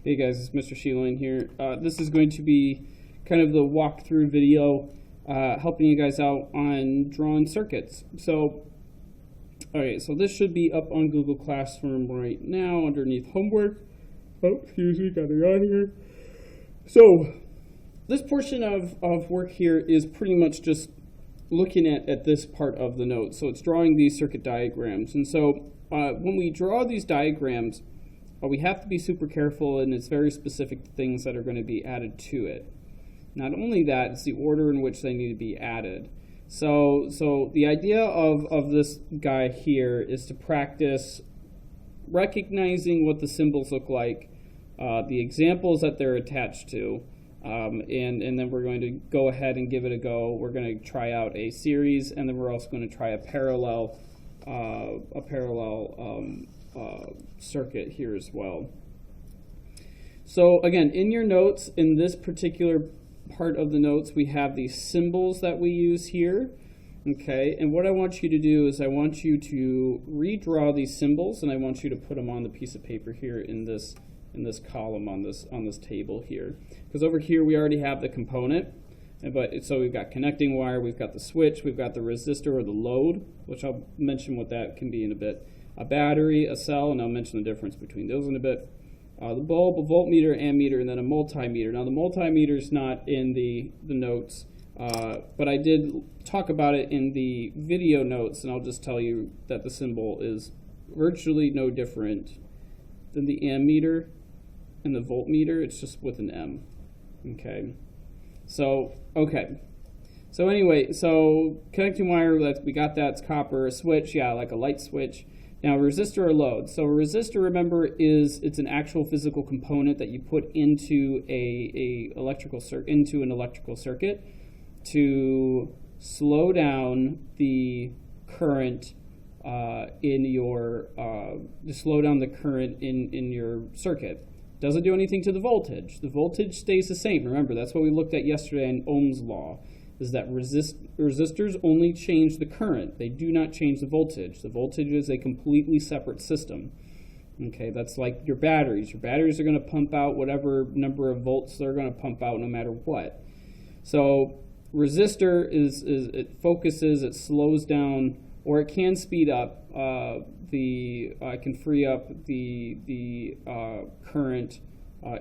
Hey guys, it's Mr. Sheeline here. This is going to be kind of the walkthrough video helping you guys out on drawing circuits. So, alright, so this should be up on Google Classroom right now underneath homework. Oh, excuse me, got it on here. So, this portion of work here is pretty much just looking at this part of the note. So it's drawing these circuit diagrams. And so when we draw these diagrams, we have to be super careful, and it's very specific things that are going to be added to it. Not only that, it's the order in which they need to be added. So the idea of this guy here is to practice recognizing what the symbols look like, the examples that they're attached to, and then we're going to go ahead and give it a go. We're going to try out a series, and then we're also going to try a parallel circuit here as well. So again, in your notes, in this particular part of the notes, we have these symbols that we use here. Okay, and what I want you to do is I want you to redraw these symbols, and I want you to put them on the piece of paper here in this column on this table here. Because over here we already have the component, so we've got connecting wire, we've got the switch, we've got the resistor or the load, which I'll mention what that can be in a bit. A battery, a cell, and I'll mention the difference between those in a bit. The bulb, a voltmeter, ammeter, and then a multimeter. Now the multimeter is not in the notes, but I did talk about it in the video notes, and I'll just tell you that the symbol is virtually no different than the ammeter and the voltmeter. It's just with an M. Okay. So anyway, so connecting wire, we got that, it's copper. A switch, yeah, like a light switch. Now resistor or load. So a resistor, remember, it's an actual physical component that you put into an electrical circuit to slow down the current in your circuit. Doesn't do anything to the voltage. The voltage stays the same. Remember, that's what we looked at yesterday in Ohm's law, is that resistors only change the current. They do not change the voltage. The voltage is a completely separate system. Okay, that's like your batteries. Your batteries are going to pump out whatever number of volts they're going to pump out no matter what. So resistor it focuses, it slows down, or it can speed up can free up the current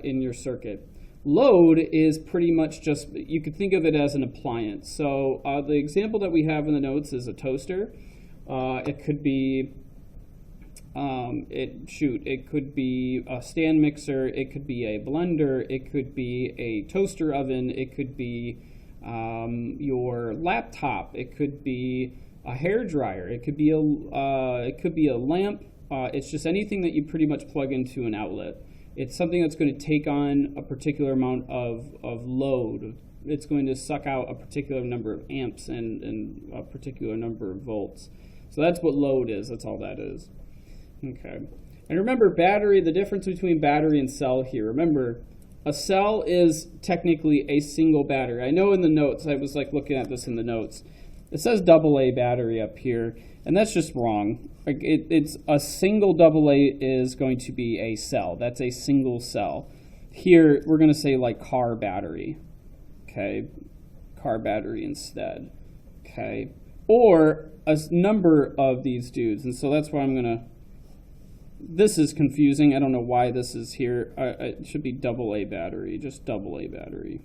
in your circuit. Load is pretty much just, you could think of it as an appliance. So the example that we have in the notes is a toaster. It could be it could be a stand mixer, it could be a blender, it could be a toaster oven, it could be your laptop, it could be a hair dryer, it could be a lamp. It's just anything that you pretty much plug into an outlet. It's something that's going to take on a particular amount of load. It's going to suck out a particular number of amps and a particular number of volts. So that's what load is. That's all that is. Okay. And remember, battery, the difference between battery and cell here. Remember, a cell is technically a single battery. I know in the notes, I was like looking at this in the notes. It says AA battery up here, and that's just wrong. Like it's a single AA is going to be a cell. That's a single cell. Here, we're going to say like car battery. Okay, car battery instead. Okay, or a number of these dudes, and so that's why I'm going to. This is confusing. I don't know why this is here. It should be AA battery, just AA battery.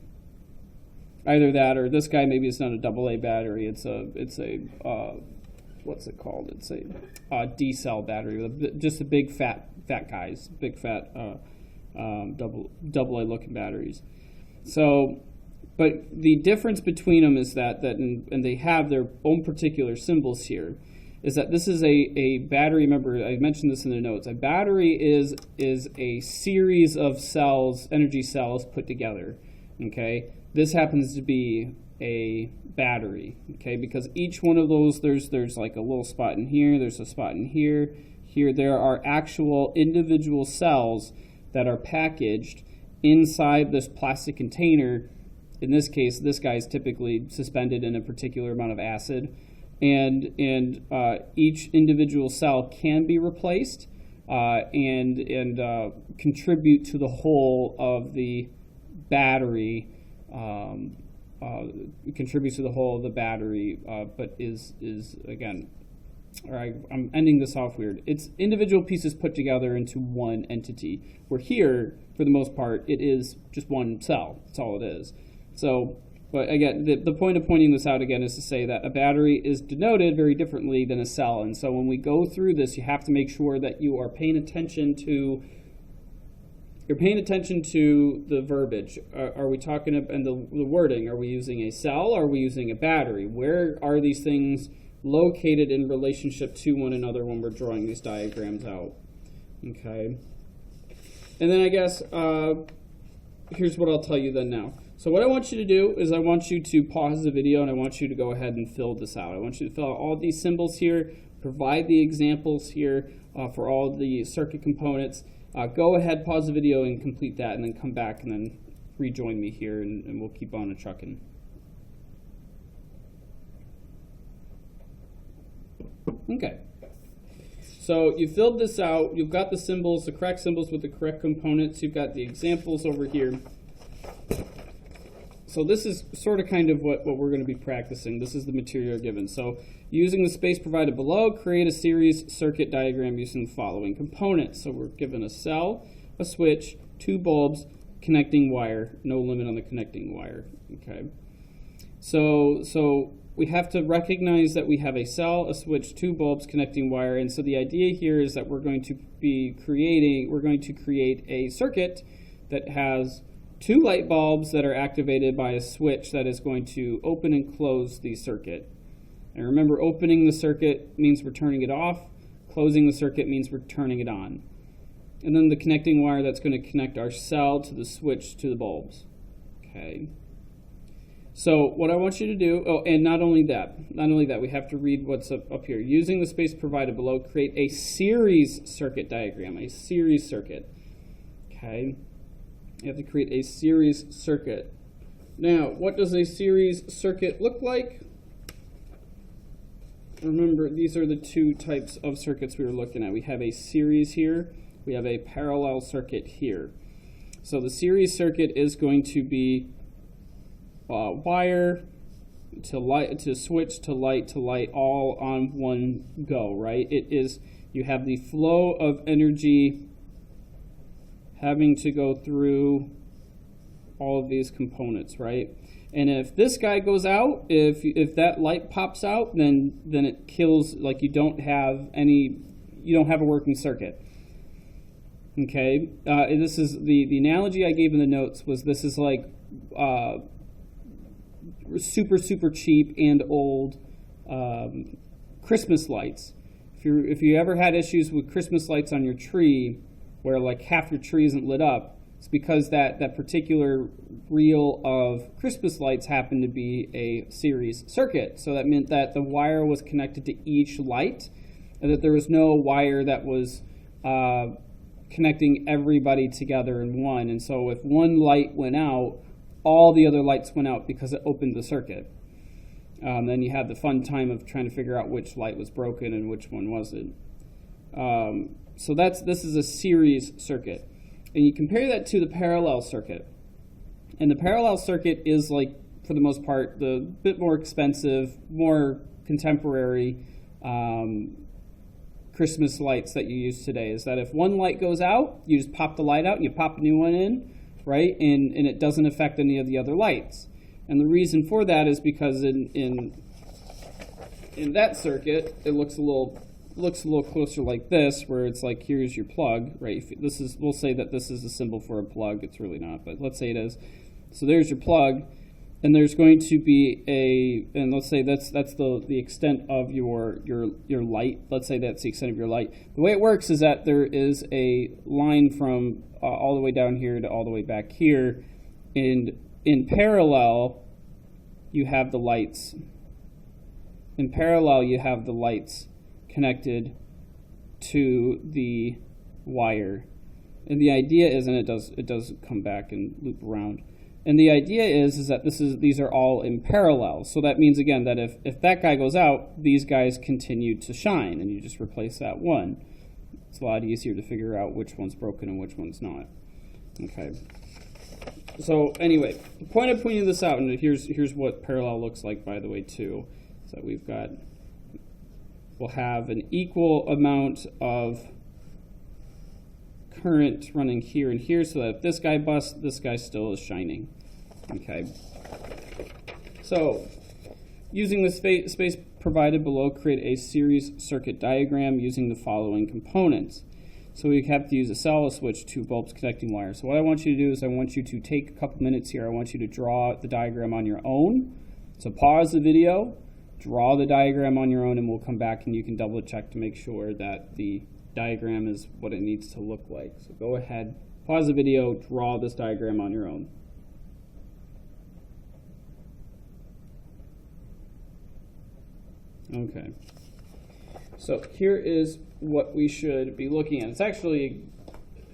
Either that or this guy, maybe it's not a AA battery. It's a what's it called? It's a D cell battery. Just the big fat guys, big fat AA looking batteries. So, but the difference between them is that and they have their own particular symbols here. Is that this is a battery? Remember, I mentioned this in the notes. A battery is a series of cells, energy cells put together. Okay. This happens to be a battery, okay, because each one of those, there's like a little spot in here, there's a spot in here, there are actual individual cells that are packaged inside this plastic container. In this case, this guy's typically suspended in a particular amount of acid, and each individual cell can be replaced, and contribute to the whole of the battery. Contributes to the whole of the battery, but is again. All right, I'm ending this off weird. It's individual pieces put together into one entity. Where here, for the most part, it is just one cell. That's all it is. So, but again, the point of pointing this out again is to say that a battery is denoted very differently than a cell. And so when we go through this, you have to make sure that you are paying attention to the verbiage. Are we talking about, and the wording? Are we using a cell? Are we using a battery? Where are these things located in relationship to one another when we're drawing these diagrams out? Okay. And then I guess here's what I'll tell you then now. So what I want you to do is I want you to pause the video and I want you to go ahead and fill this out. I want you to fill out all these symbols here, provide the examples here for all the circuit components. Go ahead, pause the video and complete that, and then come back and then rejoin me here, and we'll keep on trucking. Okay. So you filled this out. You've got the symbols, the correct symbols with the correct components. You've got the examples over here. So this is sort of kind of what we're going to be practicing. This is the material given. So using the space provided below, create a series circuit diagram using the following components. So we're given a cell, a switch, 2 bulbs, connecting wire, no limit on the connecting wire. Okay. So we have to recognize that we have a cell, a switch, 2 bulbs, connecting wire. And so the idea here is that we're going to create a circuit that has 2 light bulbs that are activated by a switch that is going to open and close the circuit. And remember, opening the circuit means we're turning it off. Closing the circuit means we're turning it on. And then the connecting wire that's going to connect our cell to the switch to the bulbs. Okay. So what I want you to do, and not only that, we have to read what's up here. Using the space provided below, create a series circuit diagram, a series circuit. Okay. You have to create a series circuit. Now, what does a series circuit look like? Remember, these are the 2 types of circuits we were looking at. We have a series here. We have a parallel circuit here. So the series circuit is going to be wire to light to switch to light all on one go, right? It is, you have the flow of energy having to go through all of these components, right? And if this guy goes out, if that light pops out, then it kills, like you don't have a working circuit. Okay, and this is the analogy I gave in the notes was this is like super cheap and old Christmas lights. If you ever had issues with Christmas lights on your tree, where like half your tree isn't lit up, it's because that particular reel of Christmas lights happened to be a series circuit. So that meant that the wire was connected to each light, and that there was no wire that was connecting everybody together in one. And so if one light went out, all the other lights went out because it opened the circuit. Then you had the fun time of trying to figure out which light was broken and which one wasn't. So this is a series circuit. And you compare that to the parallel circuit. And the parallel circuit is, like, for the most part, the bit more expensive, more contemporary Christmas lights that you use today. Is that if one light goes out, you just pop the light out and you pop a new one in, right? And it doesn't affect any of the other lights. And the reason for that is because in that circuit, it looks a little closer like this, where it's like, here's your plug, right? We'll say that this is a symbol for a plug. It's really not, but let's say it is. So there's your plug, and there's going to be and let's say that's the extent of your light. Let's say that's the extent of your light. The way it works is that there is a line from all the way down here to all the way back here, and in parallel, you have the lights. In parallel, you have the lights connected to the wire, and the idea is, and it does come back and loop around. And the idea is that these are all in parallel. So that means again that if that guy goes out, these guys continue to shine, and you just replace that one. It's a lot easier to figure out which one's broken and which one's not. Okay. So anyway, the point of pointing this out, and here's what parallel looks like, by the way, too. So we'll have an equal amount of current running here and here, so that if this guy busts, this guy still is shining. Okay. So, using the space provided below, create a series circuit diagram using the following components. So we have to use a cell, a switch, 2 bulbs, connecting wires. So what I want you to do is I want you to take a couple minutes here. I want you to draw the diagram on your own. So pause the video, draw the diagram on your own, and we'll come back and you can double check to make sure that the diagram is what it needs to look like. So go ahead, pause the video, draw this diagram on your own. Okay. So here is what we should be looking at. It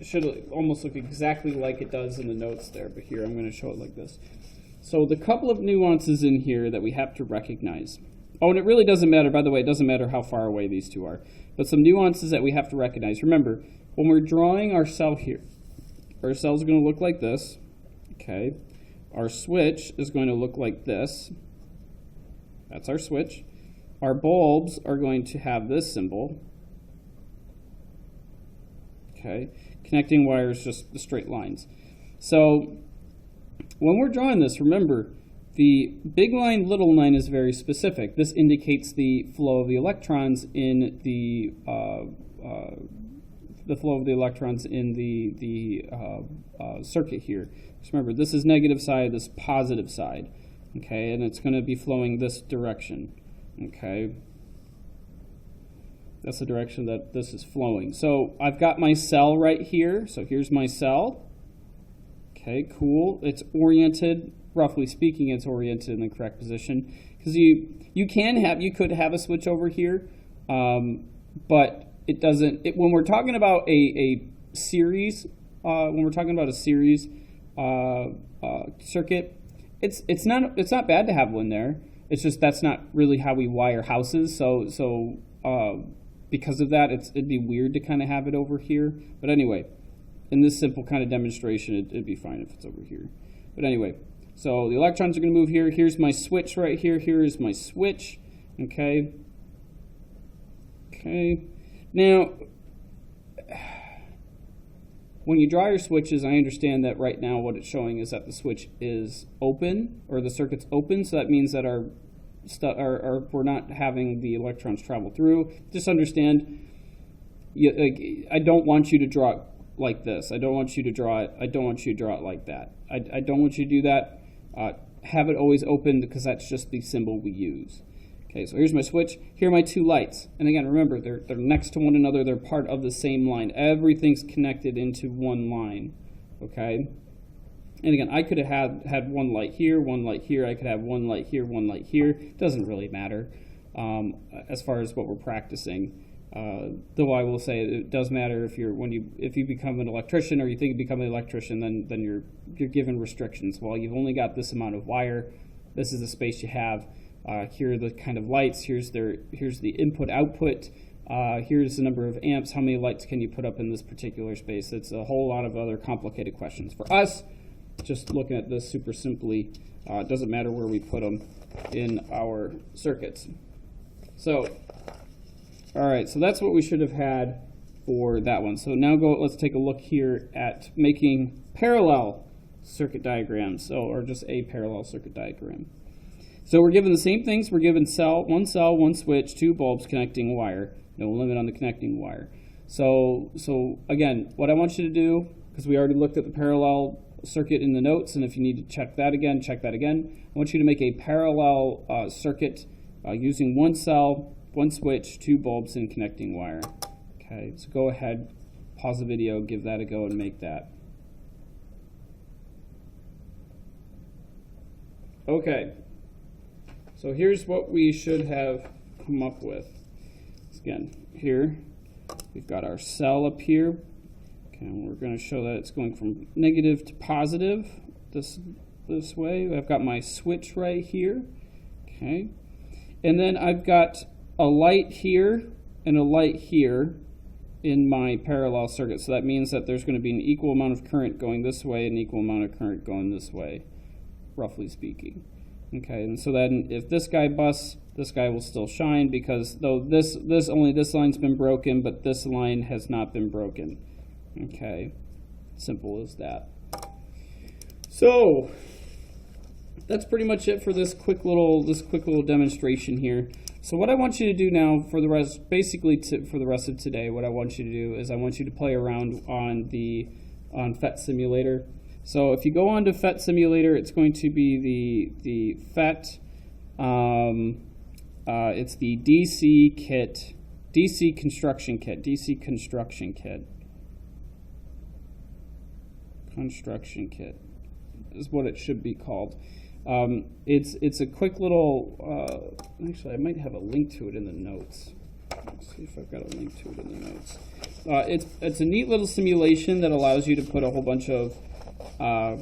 should almost look exactly like it does in the notes there, but here I'm going to show it like this. So the couple of nuances in here that we have to recognize. Oh, and it really doesn't matter, by the way, it doesn't matter how far away these two are. But some nuances that we have to recognize. Remember, when we're drawing our cell here, our cell's going to look like this. Okay. Our switch is going to look like this. That's our switch. Our bulbs are going to have this symbol. Okay. Connecting wires, just the straight lines. So when we're drawing this, remember, the big line, little line is very specific. This indicates the flow of the electrons in the circuit here. Just remember, this is negative side, this positive side. Okay, and it's going to be flowing this direction. Okay, that's the direction that this is flowing. So I've got my cell right here. So here's my cell. Okay, cool. It's oriented. Roughly speaking, it's oriented in the correct position, because you could have a switch over here, but it doesn't. When we're talking about a series, circuit, it's not bad to have one there. It's just that's not really how we wire houses. So because of that, it'd be weird to kind of have it over here. But anyway, in this simple kind of demonstration, it'd be fine if it's over here. But anyway. So the electrons are going to move here. Here's my switch right here. Here is my switch. Okay. Okay. Now, when you draw your switches, I understand that right now what it's showing is that the switch is open, or the circuit's open. So that means that we're not having the electrons travel through. Just understand, I don't want you to draw it like this. I don't want you to draw it. I don't want you to draw it like that. I don't want you to do that. Have it always open, because that's just the symbol we use. Okay, so here's my switch. Here are my 2 lights. And again, remember, they're next to one another. They're part of the same line. Everything's connected into one line. Okay? And again, I could have had 1 light here, 1 light here. I could have 1 light here, 1 light here. It doesn't really matter as far as what we're practicing. Though I will say it does matter if you become an electrician, or you think you become an electrician, then you're given restrictions. Well, you've only got this amount of wire. This is the space you have. Here are the kind of lights. Here's the input output. Here's the number of amps. How many lights can you put up in this particular space? It's a whole lot of other complicated questions. For us, just looking at this super simply, it doesn't matter where we put them in our circuits. So. All right, so that's what we should have had for that one. So now let's take a look here at making parallel circuit diagrams, or just a parallel circuit diagram. So we're given the same things. We're given one cell, 1 switch, 2 bulbs, connecting wire. No limit on the connecting wire. So again, what I want you to do, because we already looked at the parallel circuit in the notes, and if you need to check that again, I want you to make a parallel circuit using 1 cell, 1 switch, 2 bulbs, and connecting wire. Okay, so go ahead, pause the video, give that a go, and make that. Okay, so here's what we should have come up with. Again, here we've got our cell up here. Okay, and we're going to show that it's going from negative to positive this way. I've got my switch right here. Okay, and then I've got a light here and a light here. in my parallel circuit. So that means that there's going to be an equal amount of current going this way and equal amount of current going this way, roughly speaking. Okay, and so then if this guy busts, this guy will still shine, because though this line's been broken, but this line has not been broken. Okay, simple as that. So that's pretty much it for this quick little demonstration here. So what I want you to do now for the rest, for the rest of today, what I want you to do is I want you to play around on FET Simulator. So if you go on to FET Simulator, it's going to be the FET. It's the DC kit, DC construction kit. Construction kit is what it should be called. It's a quick little. Actually, I might have a link to it in the notes. Let's see if I've got a link to it in the notes. It's a neat little simulation that allows you to put a whole bunch of. I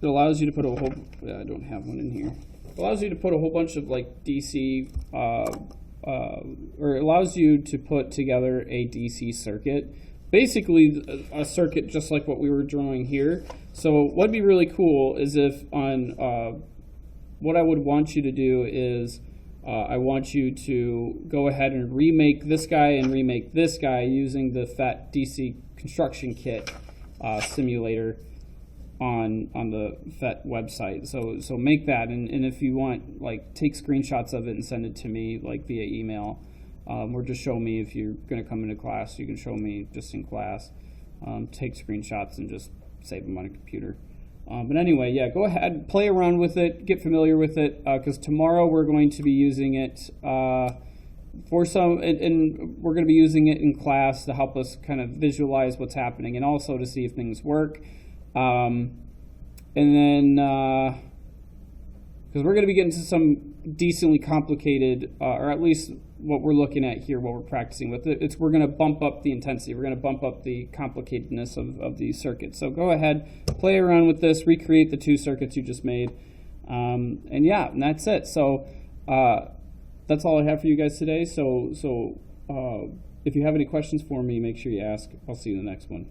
don't have one in here. It allows you to put a whole bunch of like DC, or it allows you to put together a DC circuit. Basically, a circuit just like what we were drawing here. So what'd be really cool is if what I would want you to do is I want you to go ahead and remake this guy and remake this guy using the FET DC construction kit simulator on the FET website. So make that, and if you want, like, take screenshots of it and send it to me, like, via email, or just show me if you're going to come into class. You can show me just in class. Take screenshots and just save them on a computer. But anyway, yeah, go ahead, play around with it, get familiar with it, because tomorrow we're going to be using it for some, and we're going to be using it in class to help us kind of visualize what's happening, and also to see if things work. And then, because we're going to be getting to some decently complicated, or at least what we're looking at here, what we're practicing with, we're going to bump up the intensity. We're going to bump up the complicatedness of these circuits. So go ahead, play around with this, recreate the two circuits you just made, and yeah, and that's it. So that's all I have for you guys today. So if you have any questions for me, make sure you ask. I'll see you in the next one.